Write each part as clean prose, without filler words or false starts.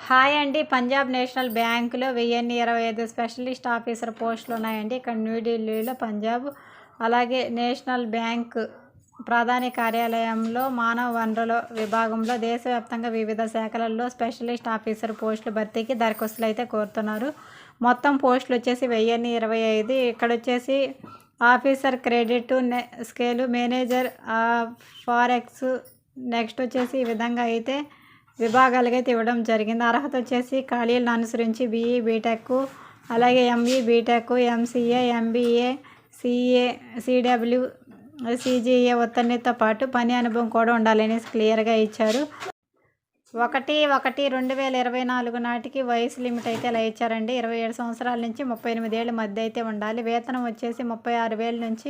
Hi అండి. Punjab national బ్యాంకులో 1025 specialist officer పోస్టులు ఉన్నాయండి. ఇక్కడ న్యూఢిల్లీలో పంజాబ్ అలాగే నేషనల్ బ్యాంక్ ప్రధాన కార్యాలయంలో మానవ వనరుల విభాగంలో దేశవ్యాప్తంగా వివిధ శాఖలలో స్పెషలిస్ట్ ఆఫీసర్ పోస్టుల భర్తీకి దరఖాస్తులు అయితే కోరుతున్నారు. మొత్తం పోస్టులు వచ్చేసి 1025. ఇక్కడ వచ్చేసి officer credit scale manager forex next వచ్చేసి ఈ విధంగా అయితే విభాగాలుగా అయితే ఇవ్వడం జరిగింది. అర్హత వచ్చేసి ఖాళీలను అనుసరించి బీఈ బీటెక్ అలాగే ME BTech MCA MBA CA CW CGA ఉత్తర్ణితో పాటు పని అనుభవం కూడా ఉండాలని క్లియర్గా ఇచ్చారు. 1/1/2024 నాటికి వయసు లిమిట్ అయితే ఇలా ఇచ్చారండి. 27 సంవత్సరాల నుంచి 38 ఏళ్ళ మధ్య అయితే ఉండాలి. వేతనం వచ్చేసి 36,000 నుంచి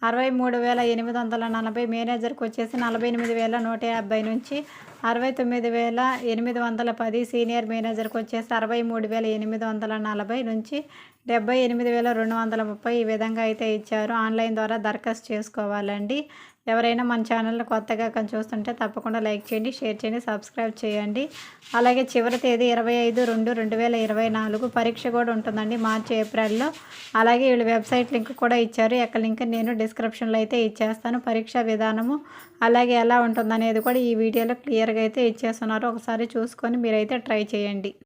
63,840. మేనేజర్కి వచ్చేసి 48,150 నుంచి 69,810. సీనియర్ మేనేజర్కి వచ్చేసి 63,840 నుంచి 78,230. ఈ విధంగా అయితే ఇచ్చారు. ఆన్లైన్ ద్వారా దరఖాస్తు చేసుకోవాలండి. ఎవరైనా మన ఛానల్ని కొత్తగా చూస్తుంటే తప్పకుండా లైక్ చేయండి, షేర్ చేయండి, సబ్స్క్రైబ్ చేయండి. అలాగే చివరి తేదీ 25/2/2024. పరీక్ష కూడా ఉంటుందండి మార్చి ఏప్రిల్లో. అలాగే వీళ్ళు వెబ్సైట్ లింక్ కూడా ఇచ్చారు. యొక్క లింక్ నేను డిస్క్రిప్షన్లో అయితే ఇచ్చేస్తాను. పరీక్షా విధానము అలాగే ఎలా ఉంటుందనేది కూడా ఈ వీడియోలో క్లియర్గా అయితే ఇచ్చేస్తున్నారు. ఒకసారి చూసుకొని మీరైతే ట్రై చేయండి.